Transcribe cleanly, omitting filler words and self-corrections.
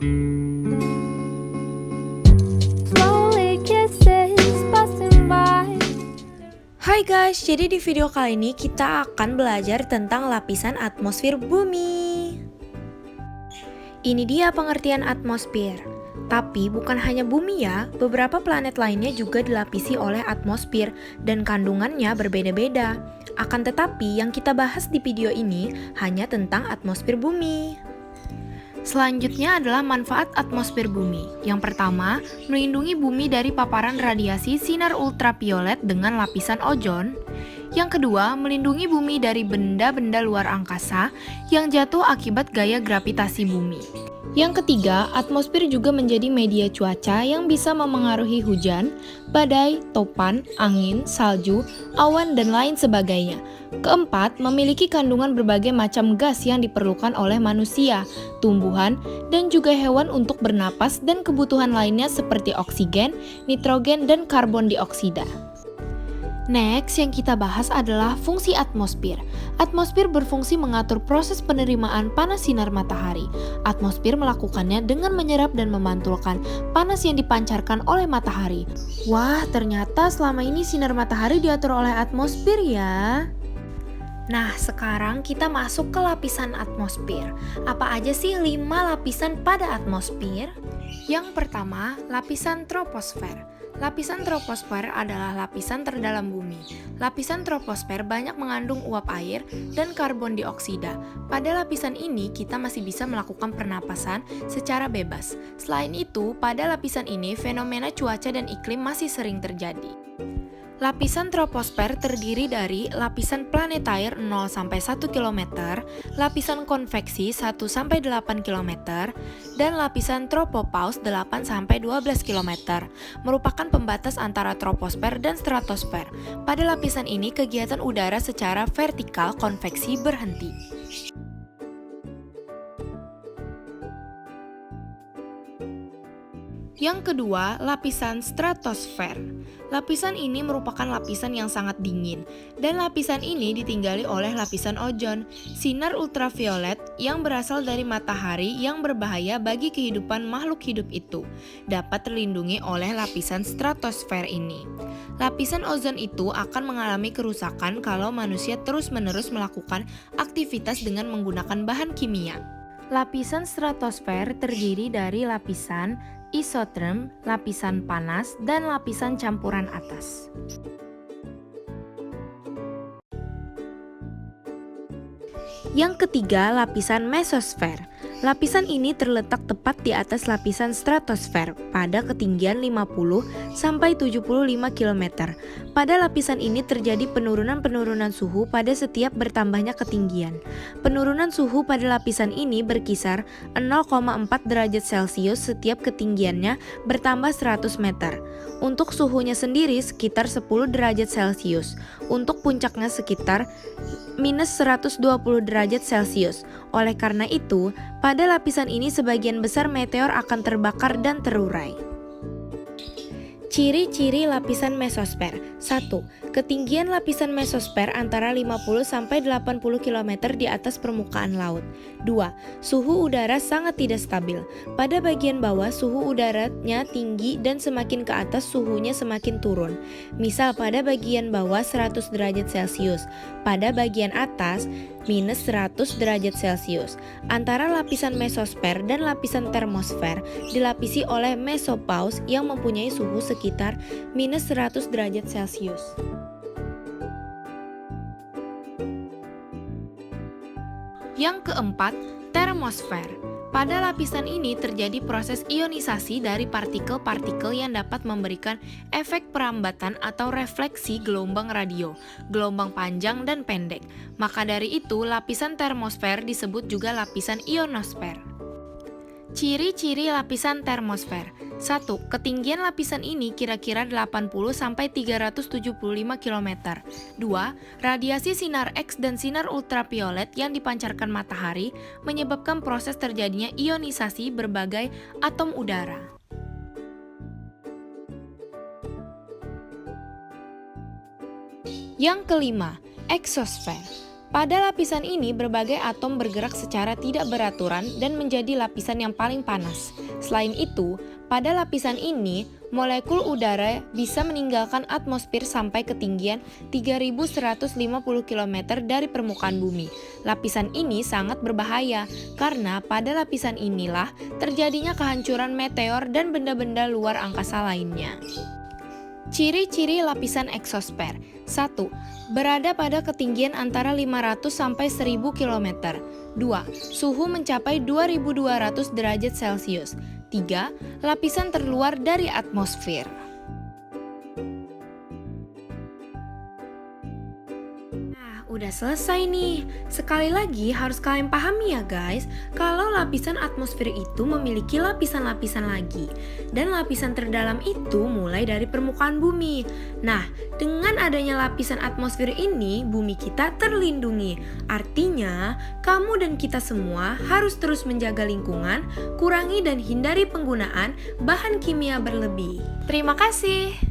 Hai guys, jadi di video kali ini kita akan belajar tentang lapisan atmosfer bumi. Ini dia pengertian atmosfer. Tapi bukan hanya bumi ya, beberapa planet lainnya juga dilapisi oleh atmosfer dan kandungannya berbeda-beda. Akan tetapi yang kita bahas di video ini hanya tentang atmosfer bumi. Selanjutnya adalah manfaat atmosfer bumi. Yang pertama, melindungi bumi dari paparan radiasi sinar ultraviolet dengan lapisan ozon. Yang kedua, melindungi bumi dari benda-benda luar angkasa yang jatuh akibat gaya gravitasi bumi. Yang ketiga, atmosfer juga menjadi media cuaca yang bisa memengaruhi hujan, badai, topan, angin, salju, awan, dan lain sebagainya. Keempat, memiliki kandungan berbagai macam gas yang diperlukan oleh manusia, tumbuhan, dan juga hewan untuk bernapas dan kebutuhan lainnya seperti oksigen, nitrogen, dan karbon dioksida. Next, yang kita bahas adalah fungsi atmosfer. Atmosfer berfungsi mengatur proses penerimaan panas sinar matahari. Atmosfer melakukannya dengan menyerap dan memantulkan panas yang dipancarkan oleh matahari. Wah, ternyata selama ini sinar matahari diatur oleh atmosfer ya. Nah, sekarang kita masuk ke lapisan atmosfer. Apa aja sih 5 lapisan pada atmosfer? Yang pertama, lapisan troposfer. Lapisan troposfer adalah lapisan terdalam bumi. Lapisan troposfer banyak mengandung uap air dan karbon dioksida. Pada lapisan ini, kita masih bisa melakukan pernapasan secara bebas. Selain itu, pada lapisan ini, fenomena cuaca dan iklim masih sering terjadi. Lapisan troposfer terdiri dari lapisan planetair 0-1 km, lapisan konveksi 1-8 km, dan lapisan tropopause 8-12 km, merupakan pembatas antara troposfer dan stratosfer. Pada lapisan ini, kegiatan udara secara vertikal konveksi berhenti. Yang kedua, lapisan stratosfer. Lapisan ini merupakan lapisan yang sangat dingin, dan lapisan ini ditinggali oleh lapisan ozon, sinar ultraviolet yang berasal dari matahari yang berbahaya bagi kehidupan makhluk hidup itu, dapat terlindungi oleh lapisan stratosfer ini. Lapisan ozon itu akan mengalami kerusakan kalau manusia terus-menerus melakukan aktivitas dengan menggunakan bahan kimia. Lapisan stratosfer terdiri dari lapisan isoterm, lapisan panas, dan lapisan campuran atas. Yang ketiga, lapisan mesosfer. Lapisan ini terletak tepat di atas lapisan stratosfer pada ketinggian 50-75 km. Pada lapisan ini terjadi penurunan suhu pada setiap bertambahnya ketinggian. Penurunan suhu pada lapisan ini berkisar 0,4 derajat Celcius setiap ketinggiannya bertambah 100 meter. Untuk suhunya sendiri sekitar 10 derajat Celcius. Untuk puncaknya sekitar minus 120 derajat Celcius. Oleh karena itu, pada lapisan ini sebagian besar meteor akan terbakar dan terurai. Ciri-ciri lapisan mesosfer. 1. Ketinggian lapisan mesosfer antara 50-80 km di atas permukaan laut. 2. Suhu udara sangat tidak stabil. Pada bagian bawah suhu udaranya tinggi dan semakin ke atas suhunya semakin turun. Misal pada bagian bawah 100 derajat Celcius, pada bagian atas minus 100 derajat Celcius. Antara lapisan mesosfer dan lapisan termosfer dilapisi oleh mesopause yang mempunyai suhu sekitar minus 100 derajat Celcius. Yang keempat, termosfer. Pada lapisan ini terjadi proses ionisasi dari partikel-partikel yang dapat memberikan efek perambatan atau refleksi gelombang radio, gelombang panjang dan pendek. Maka dari itu, lapisan termosfer disebut juga lapisan ionosfer. Ciri-ciri lapisan termosfer. 1. Ketinggian lapisan ini kira-kira 80-375 km. 2. Radiasi sinar X dan sinar ultraviolet yang dipancarkan matahari menyebabkan proses terjadinya ionisasi berbagai atom udara. Yang kelima, eksosfer. Pada lapisan ini, berbagai atom bergerak secara tidak beraturan dan menjadi lapisan yang paling panas. Selain itu, pada lapisan ini, molekul udara bisa meninggalkan atmosfer sampai ketinggian 3.150 km dari permukaan bumi. Lapisan ini sangat berbahaya karena pada lapisan inilah terjadinya kehancuran meteor dan benda-benda luar angkasa lainnya. Ciri-ciri lapisan eksosfer. 1. Berada pada ketinggian antara 500 sampai 1000 km. 2. Suhu mencapai 2200 derajat Celcius. 3. Lapisan terluar dari atmosfer. Udah selesai nih. Sekali lagi harus kalian pahami ya guys, kalau lapisan atmosfer itu memiliki lapisan-lapisan lagi. Dan lapisan terdalam itu mulai dari permukaan bumi. Nah, dengan adanya lapisan atmosfer ini, bumi kita terlindungi. Artinya, kamu dan kita semua harus terus menjaga lingkungan, kurangi dan hindari penggunaan bahan kimia berlebih. Terima kasih.